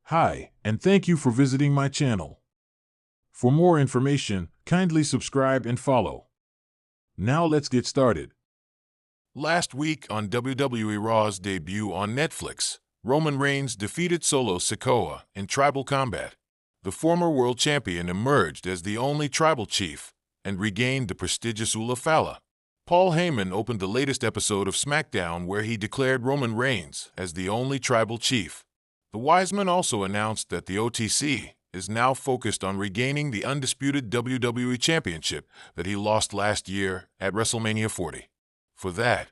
Hi, and thank you for visiting my channel. For more information, kindly subscribe and follow. Now let's get started. Last week on WWE Raw's debut on Netflix, Roman Reigns defeated Solo Sikoa in tribal combat. The former world champion emerged as the only tribal chief and regained the prestigious Ula Fala. Paul Heyman opened the latest episode of SmackDown where he declared Roman Reigns as the only tribal chief. The Wiseman also announced that the OTC is now focused on regaining the undisputed WWE Championship that he lost last year at WrestleMania 40. For that,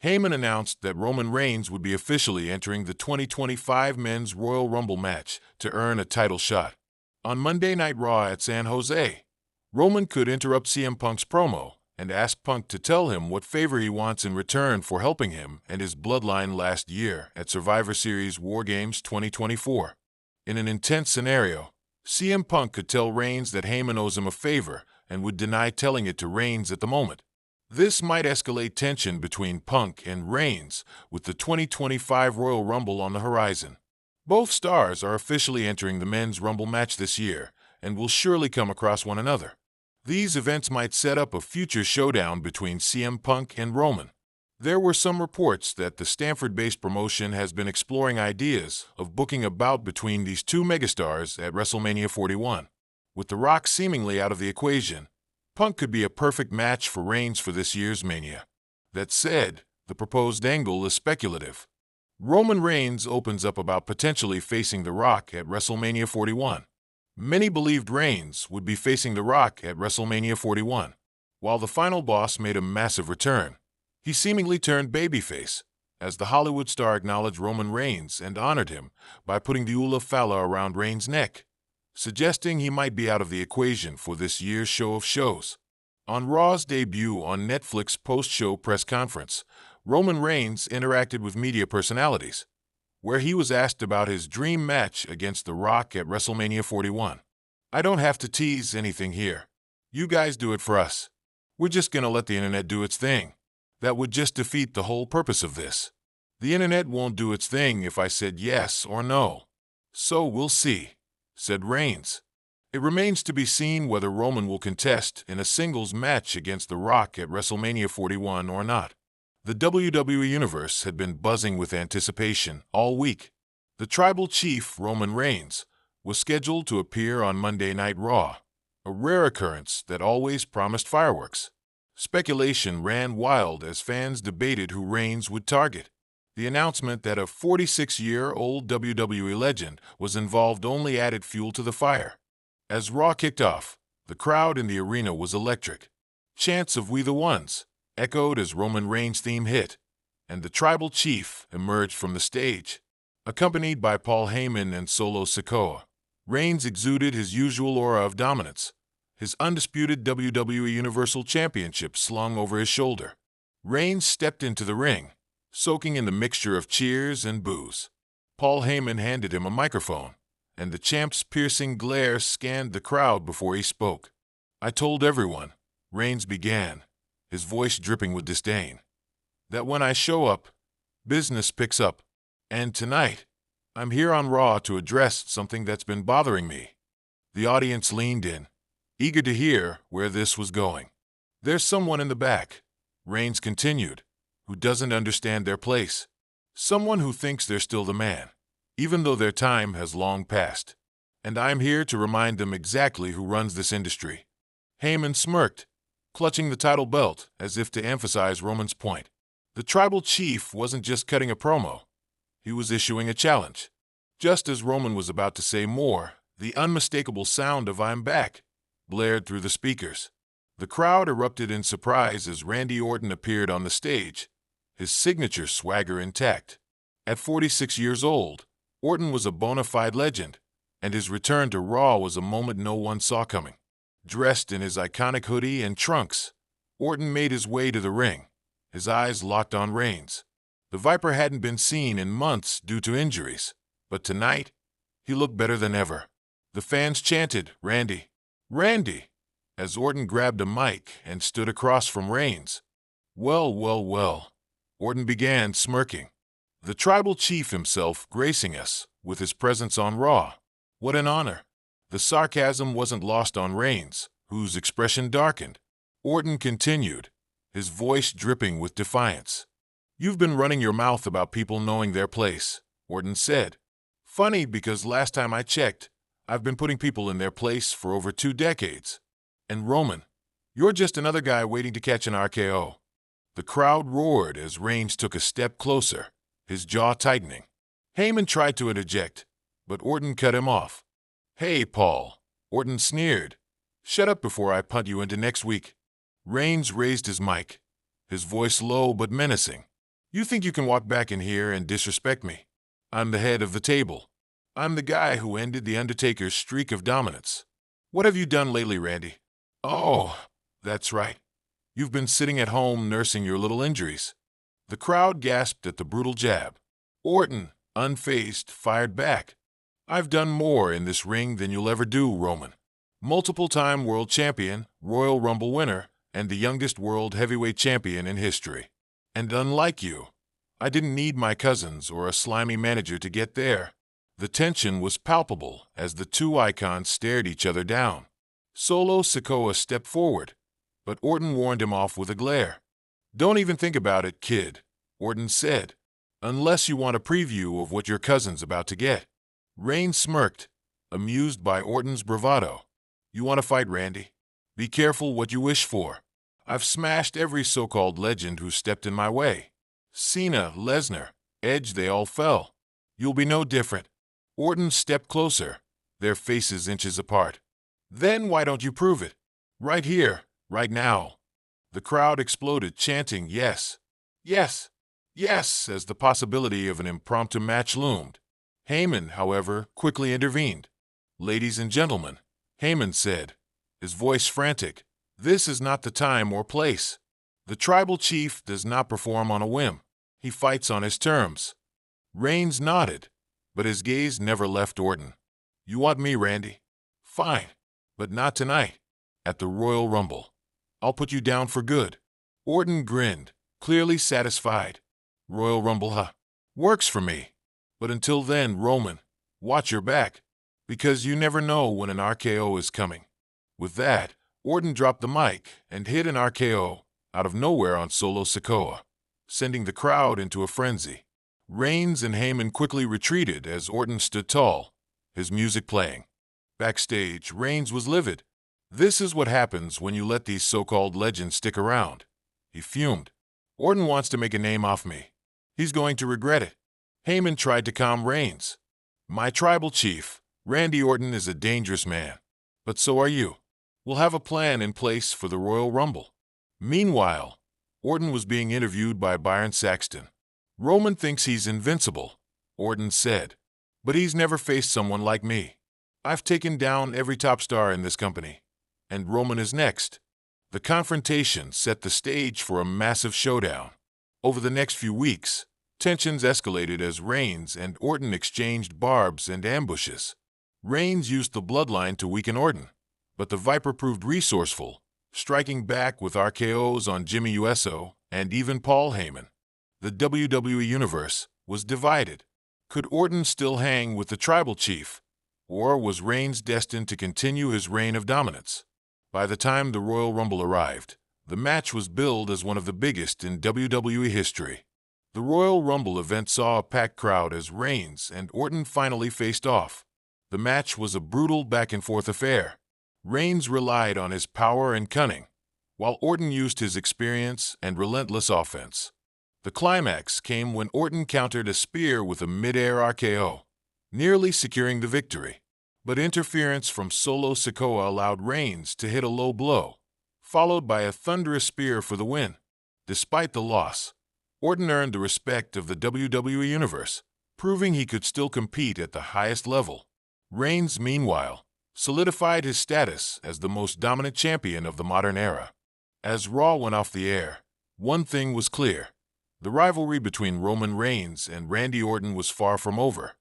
Heyman announced that Roman Reigns would be officially entering the 2025 Men's Royal Rumble match to earn a title shot. On Monday Night Raw at San Jose, Roman could interrupt CM Punk's promo and ask Punk to tell him what favor he wants in return for helping him and his bloodline last year at Survivor Series War Games 2024. In an intense scenario, CM Punk could tell Reigns that Heyman owes him a favor and would deny telling it to Reigns at the moment. This might escalate tension between Punk and Reigns with the 2025 Royal Rumble on the horizon. Both stars are officially entering the Men's Rumble match this year and will surely come across one another. These events might set up a future showdown between CM Punk and Roman. There were some reports that the Stanford-based promotion has been exploring ideas of booking a bout between these two megastars at WrestleMania 41. With The Rock seemingly out of the equation, Punk could be a perfect match for Reigns for this year's Mania. That said, the proposed angle is speculative. Roman Reigns opens up about potentially facing The Rock at WrestleMania 41. Many believed Reigns would be facing The Rock at WrestleMania 41. While the final boss made a massive return, he seemingly turned babyface, as the Hollywood star acknowledged Roman Reigns and honored him by putting the Ula Fala around Reigns' neck, suggesting he might be out of the equation for this year's show of shows. On Raw's debut on Netflix post-show press conference, Roman Reigns interacted with media personalities, where he was asked about his dream match against The Rock at WrestleMania 41. "I don't have to tease anything here. You guys do it for us. We're just gonna let the internet do its thing. That would just defeat the whole purpose of this. The internet won't do its thing if I said yes or no. So we'll see," said Reigns. It remains to be seen whether Roman will contest in a singles match against The Rock at WrestleMania 41 or not. The WWE Universe had been buzzing with anticipation all week. The tribal chief, Roman Reigns, was scheduled to appear on Monday Night Raw, a rare occurrence that always promised fireworks. Speculation ran wild as fans debated who Reigns would target. The announcement that a 46-year-old WWE legend was involved only added fuel to the fire. As Raw kicked off, the crowd in the arena was electric. Chants of "We the Ones" echoed as Roman Reigns' theme hit, and the tribal chief emerged from the stage. Accompanied by Paul Heyman and Solo Sikoa, Reigns exuded his usual aura of dominance, his undisputed WWE Universal Championship slung over his shoulder. Reigns stepped into the ring, soaking in the mixture of cheers and boos. Paul Heyman handed him a microphone, and the champ's piercing glare scanned the crowd before he spoke. "I told everyone," Reigns began, his voice dripping with disdain, "that when I show up, business picks up. And tonight, I'm here on Raw to address something that's been bothering me." The audience leaned in, eager to hear where this was going. "There's someone in the back," Reigns continued, "who doesn't understand their place. Someone who thinks they're still the man, even though their time has long passed. And I'm here to remind them exactly who runs this industry." Heyman smirked, clutching the title belt as if to emphasize Roman's point. The tribal chief wasn't just cutting a promo. He was issuing a challenge. Just as Roman was about to say more, the unmistakable sound of "I'm back" blared through the speakers. The crowd erupted in surprise as Randy Orton appeared on the stage, his signature swagger intact. At 46 years old, Orton was a bona fide legend, and his return to Raw was a moment no one saw coming. Dressed in his iconic hoodie and trunks, Orton made his way to the ring, his eyes locked on Reigns. The Viper hadn't been seen in months due to injuries, but tonight, he looked better than ever. The fans chanted, "Randy, Randy," as Orton grabbed a mic and stood across from Reigns. Well, Orton began, smirking. The tribal chief himself gracing us with his presence on Raw. What an honor. The sarcasm wasn't lost on Reigns, whose expression darkened. Orton continued, his voice dripping with defiance. You've been running your mouth about people knowing their place, Orton said. Funny, because last time I checked, I've been putting people in their place for over 2 decades. And Roman, you're just another guy waiting to catch an RKO. The crowd roared as Reigns took a step closer, his jaw tightening. Heyman tried to interject, but Orton cut him off. Hey, Paul, Orton sneered. Shut up before I punt you into next week. Reigns raised his mic, his voice low but menacing. You think you can walk back in here and disrespect me? I'm the head of the table. I'm the guy who ended The Undertaker's streak of dominance. What have you done lately, Randy? Oh, that's right. You've been sitting at home nursing your little injuries. The crowd gasped at the brutal jab. Orton, unfazed, fired back. I've done more in this ring than you'll ever do, Roman. Multiple-time world champion, Royal Rumble winner, and the youngest world heavyweight champion in history. And unlike you, I didn't need my cousins or a slimy manager to get there. The tension was palpable as the two icons stared each other down. Solo Sikoa stepped forward, but Orton warned him off with a glare. Don't even think about it, kid, Orton said, unless you want a preview of what your cousin's about to get. Reigns smirked, amused by Orton's bravado. You want to fight, Randy? Be careful what you wish for. I've smashed every so-called legend who stepped in my way. Cena, Lesnar, Edge, they all fell. You'll be no different. Orton stepped closer, their faces inches apart. Then why don't you prove it? Right here, right now. The crowd exploded, chanting yes, yes, yes, as the possibility of an impromptu match loomed. Heyman, however, quickly intervened. Ladies and gentlemen, Heyman said, his voice frantic, this is not the time or place. The tribal chief does not perform on a whim. He fights on his terms. Reigns nodded, but his gaze never left Orton. You want me, Randy? Fine, but not tonight. At the Royal Rumble. I'll put you down for good. Orton grinned, clearly satisfied. Royal Rumble, huh? Works for me. But until then, Roman, watch your back, because you never know when an RKO is coming. With that, Orton dropped the mic and hit an RKO out of nowhere on Solo Sikoa, sending the crowd into a frenzy. Reigns and Heyman quickly retreated as Orton stood tall, his music playing. Backstage, Reigns was livid. This is what happens when you let these so-called legends stick around. He fumed. Orton wants to make a name off me. He's going to regret it. Heyman tried to calm Reigns. My tribal chief, Randy Orton, is a dangerous man. But so are you. We'll have a plan in place for the Royal Rumble. Meanwhile, Orton was being interviewed by Byron Saxton. Roman thinks he's invincible, Orton said. But he's never faced someone like me. I've taken down every top star in this company. And Roman is next. The confrontation set the stage for a massive showdown. Over the next few weeks, tensions escalated as Reigns and Orton exchanged barbs and ambushes. Reigns used the bloodline to weaken Orton, but the Viper proved resourceful, striking back with RKOs on Jimmy Uso and even Paul Heyman. The WWE Universe was divided. Could Orton still hang with the tribal chief, or was Reigns destined to continue his reign of dominance? By the time the Royal Rumble arrived, the match was billed as one of the biggest in WWE history. The Royal Rumble event saw a packed crowd as Reigns and Orton finally faced off. The match was a brutal back-and-forth affair. Reigns relied on his power and cunning, while Orton used his experience and relentless offense. The climax came when Orton countered a spear with a mid-air RKO, nearly securing the victory. But interference from Solo Sikoa allowed Reigns to hit a low blow, followed by a thunderous spear for the win. Despite the loss, Orton earned the respect of the WWE Universe, proving he could still compete at the highest level. Reigns, meanwhile, solidified his status as the most dominant champion of the modern era. As Raw went off the air, one thing was clear. The rivalry between Roman Reigns and Randy Orton was far from over.